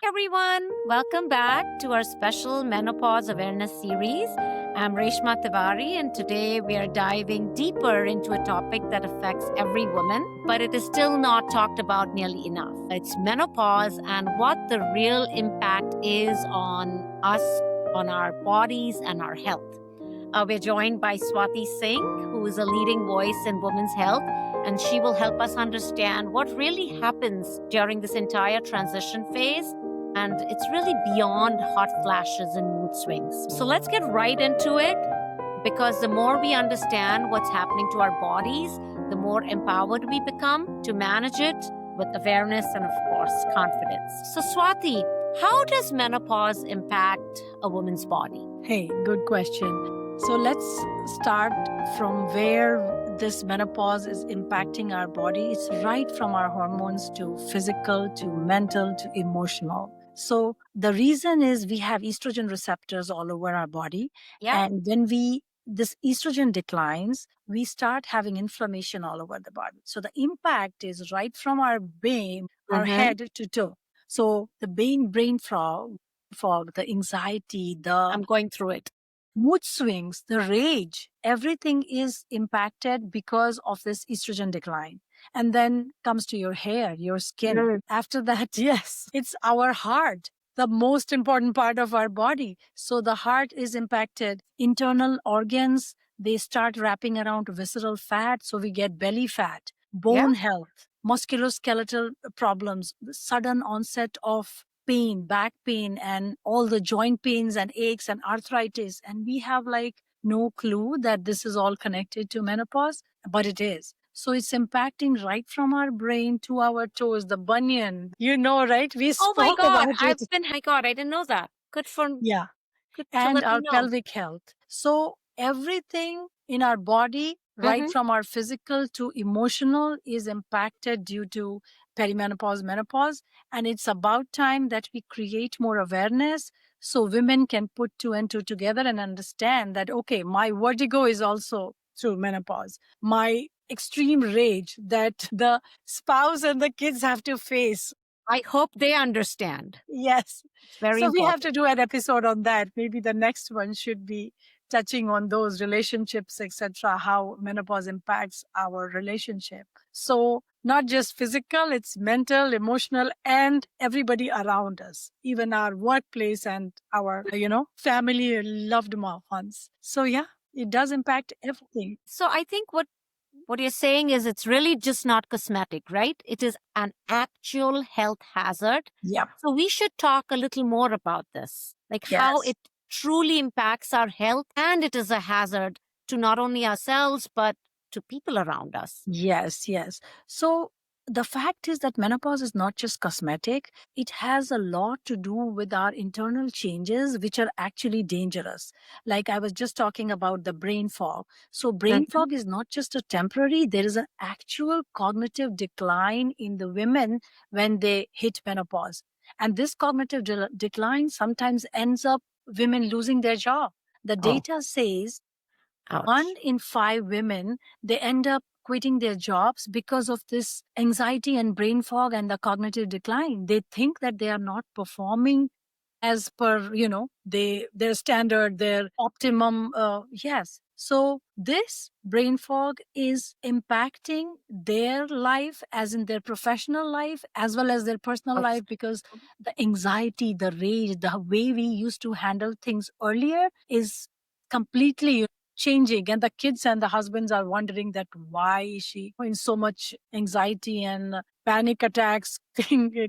Everyone, welcome back to our special Menopause Awareness series. I'm Reshma Tiwari, and today we are diving deeper into a topic that affects every woman, but it is still not talked about nearly enough. It's menopause and what the real impact is on us, on our bodies, and our health. We're joined by Swati Singh, who is a leading voice in women's health, and she will help us understand what really happens during this entire transition phase. And it's really beyond hot flashes and mood swings. So let's get right into it, because the more we understand what's happening to our bodies, the more empowered we become to manage it with awareness and, of course, confidence. So, Swati, how does menopause impact a woman's body? Hey, good question. So let's start from where this menopause is impacting our body. It's right from our hormones to physical, to mental, to emotional. So the reason is we have estrogen receptors all over our body. Yeah. And when this estrogen declines, we start having inflammation all over the body. So the impact is right from our brain, our head to toe. So the brain fog, the anxiety, I'm the going through it. mood swings, the rage, everything is impacted because of this estrogen decline. And then comes to your hair, your skin. Mm. After that, yes, it's our heart, the most important part of our body. So the heart is impacted. Internal organs, they start wrapping around visceral fat. So we get belly fat, bone health, musculoskeletal problems, the sudden onset of pain, back pain, and all the joint pains and aches and arthritis. And we have like no clue that this is all connected to menopause, but it is. So it's impacting right from our brain to our toes, the bunion, right? We Oh my spoke God, about it. I didn't know that. Good Yeah. to And let me our know. pelvic health. So everything in our body, right from our physical to emotional, is impacted due to perimenopause, menopause. And it's about time that we create more awareness so women can put two and two together and understand that, okay, my vertigo is also through menopause. My extreme rage that the spouse and the kids have to face. I hope they understand. Yes. It's very So we have important. to do an episode on that. Maybe the next one should be touching on those relationships, etc., how menopause impacts our relationship. So not just physical, it's mental, emotional, and everybody around us, even our workplace and our, family, loved ones. So yeah, it does impact everything. So I think what you're saying is it's really just not cosmetic, right? It is an actual health hazard. Yeah. So we should talk a little more about this, like how Yes. it truly impacts our health, and it is a hazard to not only ourselves, but to people around us. Yes, yes. So the fact is that menopause is not just cosmetic. It has a lot to do with our internal changes, which are actually dangerous. Like I was just talking about the brain fog. So brain fog is not just a temporary, there is an actual cognitive decline in the women when they hit menopause. And this cognitive decline sometimes ends up women losing their job. The data says Ouch. 1 in 5 women, they end up quitting their jobs because of this anxiety and brain fog and the cognitive decline. They think that they are not performing as per, their standard, their optimum. Yes. So this brain fog is impacting their life, as in their professional life, as well as their personal life, because the anxiety, the rage, the way we used to handle things earlier is completely changing, and the kids and the husbands are wondering that why is she in so much anxiety and panic attacks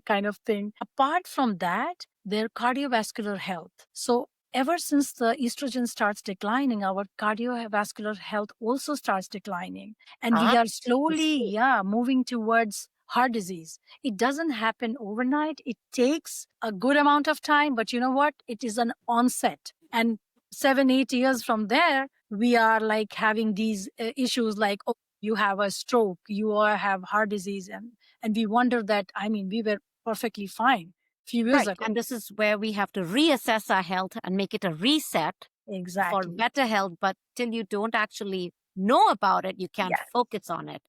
kind of thing. Apart from that, their cardiovascular health. So ever since the estrogen starts declining, our cardiovascular health also starts declining, and we are slowly moving towards heart disease. It doesn't happen overnight. It takes a good amount of time, but you know what, it is an onset, and 7-8 years from there, we are like having these issues like, oh, you have a stroke, have heart disease. And we wonder that, we were perfectly fine a few years ago. And this is where we have to reassess our health and make it a reset for better health. But till you don't actually know about it, you can't focus on it.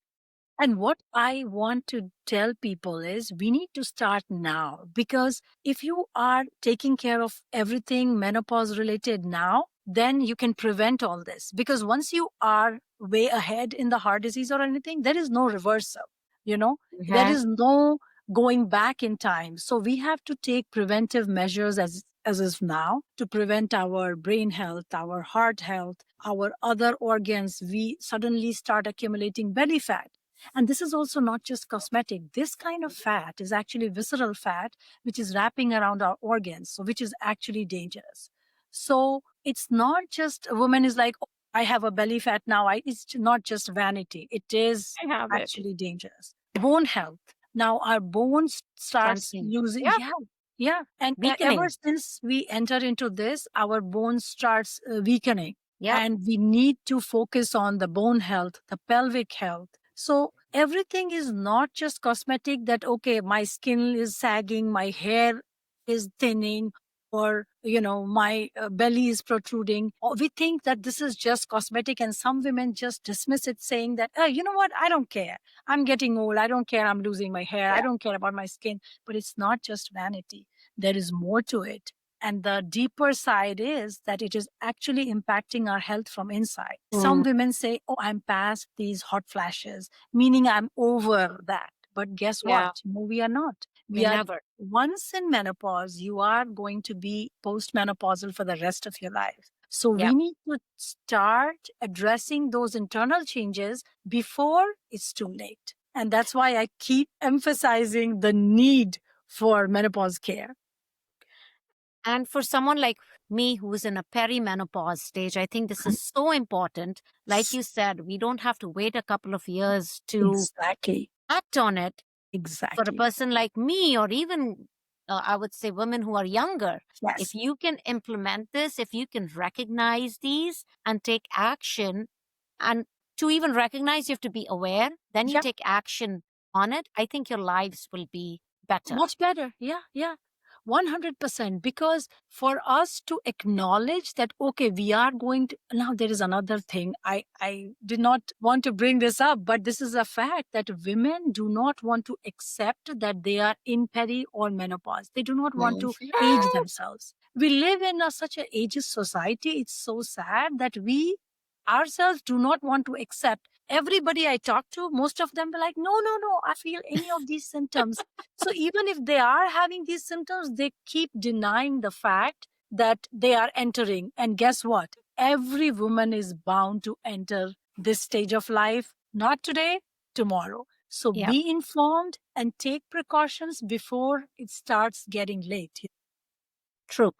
And what I want to tell people is we need to start now, because if you are taking care of everything menopause related now, then you can prevent all this. Because once you are way ahead in the heart disease or anything, there is no reversal, you know, there Mhm. is no going back in time. So we have to take preventive measures as is now to prevent our brain health, our heart health, our other organs. We suddenly start accumulating belly fat, and this is also not just cosmetic. This kind of fat is actually visceral fat, which is wrapping around our organs, so which is actually dangerous. So it's not just a woman is like, "Oh, I have a belly fat now." It's not just vanity. It is I have it. actually dangerous. Bone health. Now our bones starts Strengthening. losing. Yeah. Yeah. Yeah. And ever Weakening. since we enter into this, our bones starts weakening, Yep. and we need to focus on the bone health, the pelvic health. So everything is not just cosmetic, that okay, my skin is sagging, my hair is thinning, or my belly is protruding. Or we think that this is just cosmetic, and some women just dismiss it, saying that, oh, you know what, I don't care, I'm getting old, I don't care, I'm losing my hair, I Yeah. don't care about my skin. But it's not just vanity, there is more to it. And the deeper side is that it is actually impacting our health from inside. Some Mm. women say, oh, I'm past these hot flashes, meaning I'm over that. But guess Yeah. what? No, we are not. We We're are, never. once in menopause, you are going to be postmenopausal for the rest of your life. So Yeah. we need to start addressing those internal changes before it's too late. And that's why I keep emphasizing the need for menopause care. And for someone like me who's in a perimenopause stage, I think this is so important. Like you said, we don't have to wait a couple of years to Exactly. act on it. For a Exactly. person like me, or even I would say women who are younger, if Yes. you can implement this, if you can recognize these and take action, and to even recognize, you have to be aware, then you Yeah. take action on it, I think your lives will be better. Much better. Yeah. Yeah. 100%. Because for us to acknowledge that, okay, we are going to, now there is another thing. I did not want to bring this up, but this is a fact that women do not want to accept that they are in peri or menopause. They do not want to age Mhm. themselves. We live in such an ageist society. It's so sad that we ourselves do not want to accept. Everybody I talk to, most of them were like, no, no, no, I feel any of these symptoms. So even if they are having these symptoms, they keep denying the fact that they are entering. And guess what? Every woman is bound to enter this stage of life, not today, tomorrow. So Yeah, be informed and take precautions before it starts getting late. true.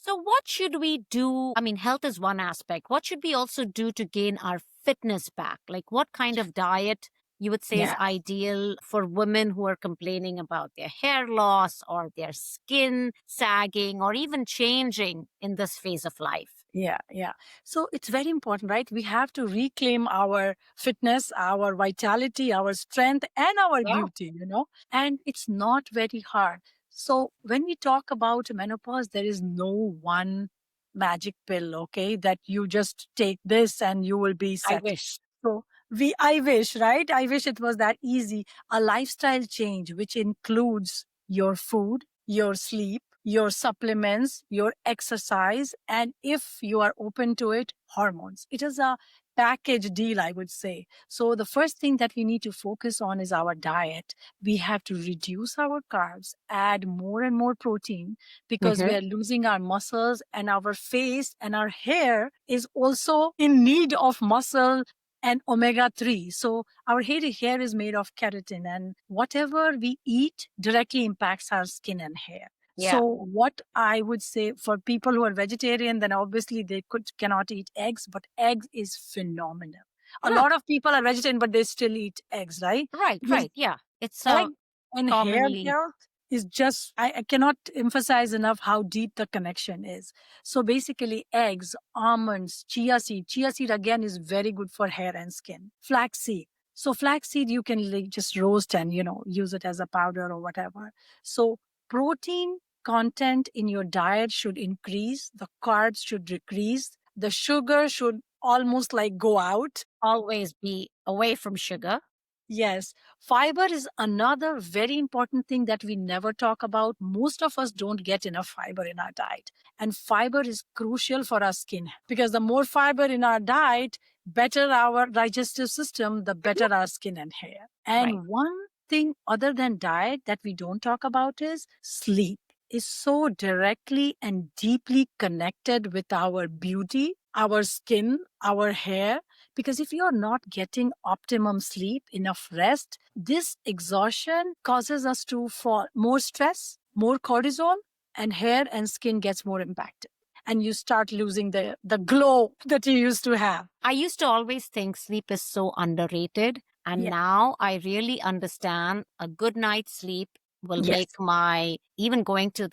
So, what should we do? I mean, health is one aspect. What should we also do to gain our fitness back? Like, what kind of diet you would say is Yeah. ideal for women who are complaining about their hair loss or their skin sagging or even changing in this phase of life? Yeah, yeah. So it's very important, right? We have to reclaim our fitness, our vitality, our strength, and our Yeah. beauty. And it's not very hard. So when we talk about menopause, there is no one magic pill, okay, that you just take this and you will be I set. wish. So I wish, right? I wish it was that easy. A lifestyle change, which includes your food, your sleep, your supplements, your exercise, and if you are open to it, hormones. It is a package deal, I would say. So the first thing that we need to focus on is our diet. We have to reduce our carbs, add more and more protein, because we Hmm. are losing our muscles, and our face and our hair is also in need of muscle and omega 3. So our hair is made of keratin, and whatever we eat directly impacts our skin and hair. Yeah. So what I would say for people who are vegetarian, then obviously they cannot eat eggs, but eggs is phenomenal. A Mm, lot of people are vegetarian, but they still eat eggs, right? right, Because right. Yeah. It's egg and hair commonly. health is just, I cannot emphasize enough how deep the connection is. So basically eggs, almonds, chia seed again is very good for hair and skin. Flaxseed, so flaxseed you can just roast and use it as a powder or whatever. So protein content in your diet should increase, the carbs should decrease, the sugar should almost like go out. Always be away from sugar. Yes, fiber is another very important thing that we never talk about. Most of us don't get enough fiber in our diet. And fiber is crucial for our skin because the more fiber in our diet, better our digestive system, the Mhm. better our skin and hair. Right. And one thing other than diet that we don't talk about is sleep is so directly and deeply connected with our beauty, our skin, our hair, because if you're not getting optimum sleep, enough rest, this exhaustion causes us to fall more stress, more cortisol, and hair and skin gets more impacted. And you start losing the glow that you used to have. I used to always think sleep is so underrated. And Yeah. now I really understand a good night's sleep will make Yes. my, even going to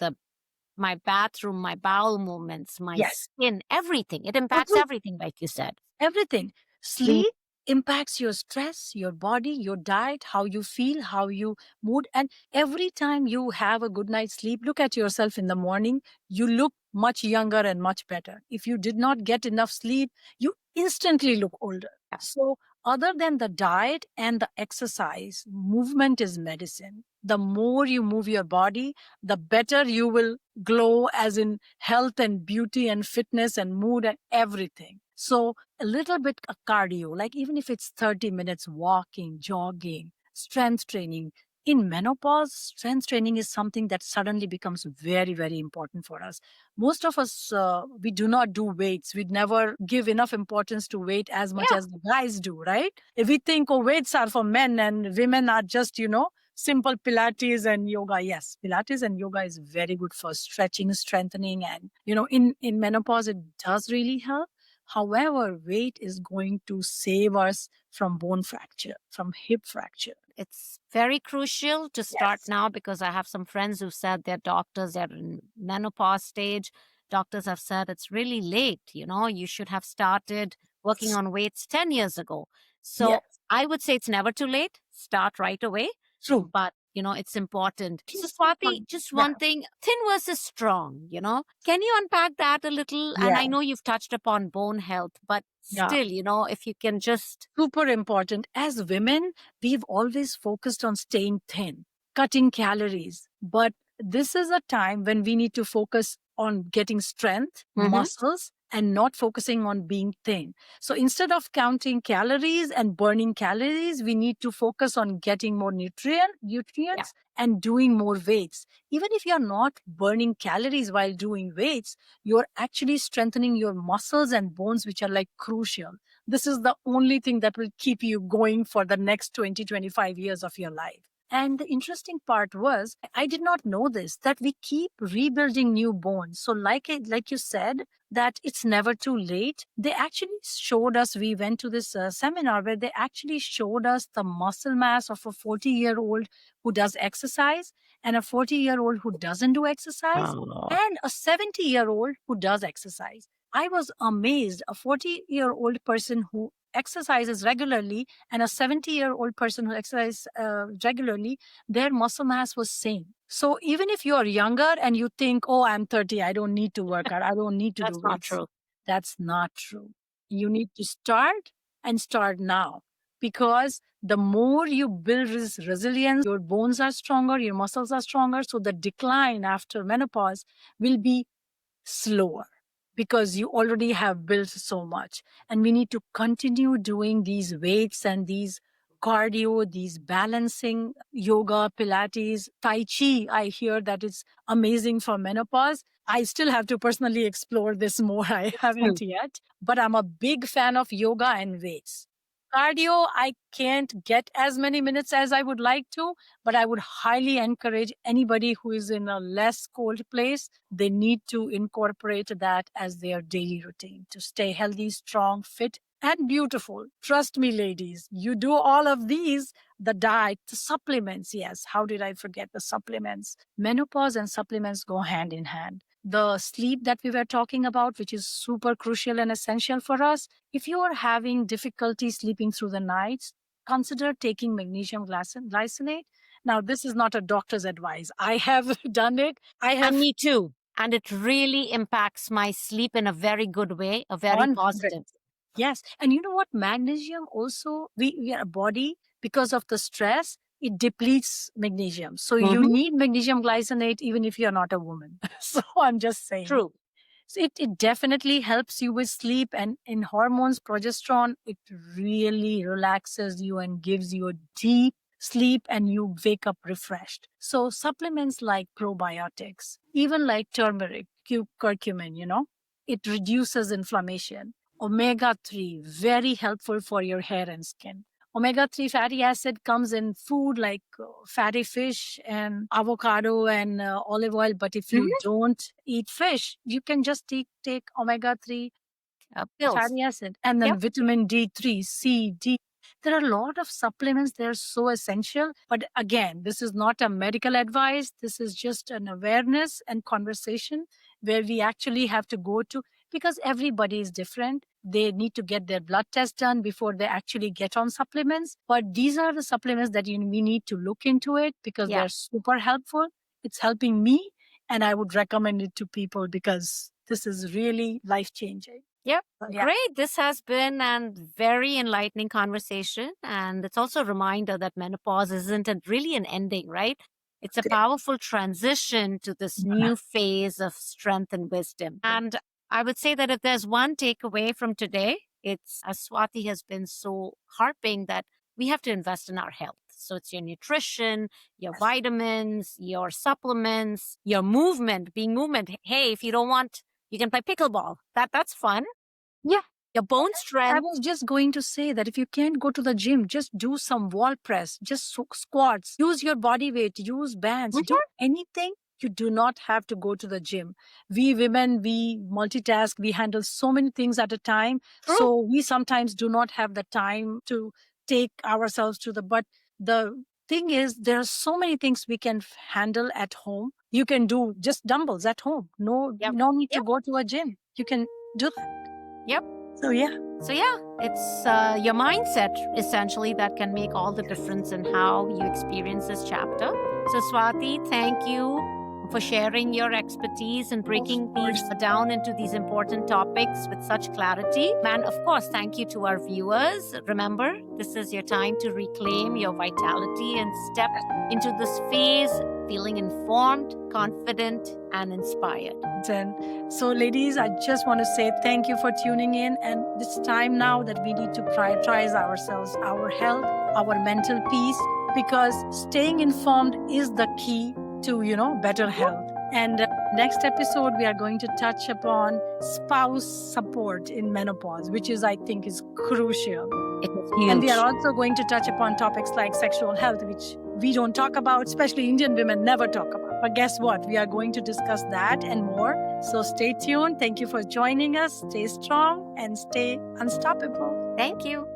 my bathroom, my bowel movements, my Yes. skin, everything. It impacts Every everything, like you said. everything. Sleep. Sleep impacts your stress, your body, your diet, how you feel, how you mood. And every time you have a good night's sleep, look at yourself in the morning, you look much younger and much better. If you did not get enough sleep, you instantly look older. Yeah. So, other than the diet and the exercise, movement is medicine. The more you move your body, the better you will glow, as in health and beauty and fitness and mood and everything. So, a little bit of cardio, like even if it's 30 minutes walking, jogging, strength training. In menopause, strength training is something that suddenly becomes very, very important for us. Most of us, we do not do weights. We never give enough importance to weight as much Yeah. as the guys do, right? If we think, oh, weights are for men and women are just, simple Pilates and yoga. Yes, Pilates and yoga is very good for stretching, strengthening. And, in menopause, it does really help. However, weight is going to save us from bone fracture, from hip fracture. It's very crucial to start Yes. now because I have some friends who said their doctors are in menopause stage. Doctors have said it's really late. You should have started working on weights 10 years ago. So Yes. I would say it's never too late. Start right away. True. But, it's important. So, Swati, just Yeah. one thing, thin versus strong, can you unpack that a little? And Yeah. I know you've touched upon bone health, but Yeah. still, if you can just. Super important. As women, we've always focused on staying thin, cutting calories. But this is a time when we need to focus on getting strength, Mhm. muscles, and not focusing on being thin. So instead of counting calories and burning calories, we need to focus on getting more Yeah. nutrients and doing more weights. Even if you're not burning calories while doing weights, you're actually strengthening your muscles and bones, which are like crucial. This is the only thing that will keep you going for the next 20, 25 years of your life. And the interesting part was, I did not know this, that we keep rebuilding new bones. So like you said, that it's never too late. They actually showed us, we went to this seminar where they actually showed us the muscle mass of a 40-year-old who does exercise and a 40-year-old who doesn't do exercise Oh. and a 70-year-old who does exercise. I was amazed. A 40-year-old person who exercises regularly and a 70-year-old person who exercises regularly, their muscle mass was same. So even if you're younger and you think, oh, I'm 30, I don't need to work out, I don't need to do That's not weights. true. That's not true. You need to start and start now, because the more you build resilience, your bones are stronger, your muscles are stronger. So the decline after menopause will be slower because you already have built so much. And we need to continue doing these weights and these cardio, these balancing yoga, Pilates, Tai Chi. I hear that it's amazing for menopause. I still have to personally explore this more. I Hmm. haven't yet, but I'm a big fan of yoga and weights. Cardio, I can't get as many minutes as I would like to, but I would highly encourage anybody who is in a less cold place, they need to incorporate that as their daily routine to stay healthy, strong, fit, and beautiful. Trust me, ladies, you do all of these, the diet, the supplements. Yes, how did I forget the supplements? Menopause and supplements go hand in hand. The sleep that we were talking about, which is super crucial and essential for us. If you are having difficulty sleeping through the nights, consider taking magnesium glycinate. Now, this is not a doctor's advice. I have done it. I And have me too. And it really impacts my sleep in a very good way, a very 100. positive. Yes. And you know what? Magnesium also, our body, because of the stress, it depletes magnesium. So you need magnesium glycinate even if you're not a woman. So I'm just saying. True. So it definitely helps you with sleep, and in hormones, progesterone, it really relaxes you and gives you a deep sleep and you wake up refreshed. So supplements like probiotics, even like turmeric, curcumin, it reduces inflammation. Omega-3, very helpful for your hair and skin. Omega-3 fatty acid comes in food like fatty fish and avocado and olive oil. But if you don't eat fish, you can just take omega-3 Pills. fatty acid and then vitamin D3, C, D. There are a lot of supplements. They're so essential. But again, this is not a medical advice. This is just an awareness and conversation where we actually have to go to, because everybody is different. They need to get their blood test done before they actually get on supplements. But these are the supplements that we need to look into it because they're super helpful. It's helping me, and I would recommend it to people because this is really life-changing. Yep. Yeah. Great. This has been a very enlightening conversation. And it's also a reminder that menopause isn't really an ending, right? It's a powerful transition to this new phase of strength and wisdom. And I would say that if there's one takeaway from today, it's, as Swati has been so harping, that we have to invest in our health. So it's your nutrition, your vitamins, your supplements, your movement, being movement. Hey, if you don't want, you can play pickleball. That's fun. Yeah. Your bone I strength. was just going to say that if you can't go to the gym, just do some wall press, just squats, use your body weight, use bands, do anything. You do not have to go to the gym. We women, we multitask, we handle so many things at a time. True. So we sometimes do not have the time to take ourselves to but the thing is, there are so many things we can handle at home. You can do just dumbbells at home. No need to go to a gym. You can do that. Yep. So yeah, it's your mindset essentially that can make all the difference in how you experience this chapter. So Swati, thank you for sharing your expertise and breaking these down into these important topics with such clarity. And of course, thank you to our viewers. Remember, this is your time to reclaim your vitality and step into this phase feeling informed, confident, and inspired. So ladies, I just want to say thank you for tuning in. And it's time now that we need to prioritize ourselves, our health, our mental peace, because staying informed is the key to, better health. And next episode, we are going to touch upon spouse support in menopause, which I think is crucial. It is huge. And we are also going to touch upon topics like sexual health, which we don't talk about, especially Indian women never talk about. But guess what? We are going to discuss that and more. So stay tuned. Thank you for joining us. Stay strong and stay unstoppable. Thank you.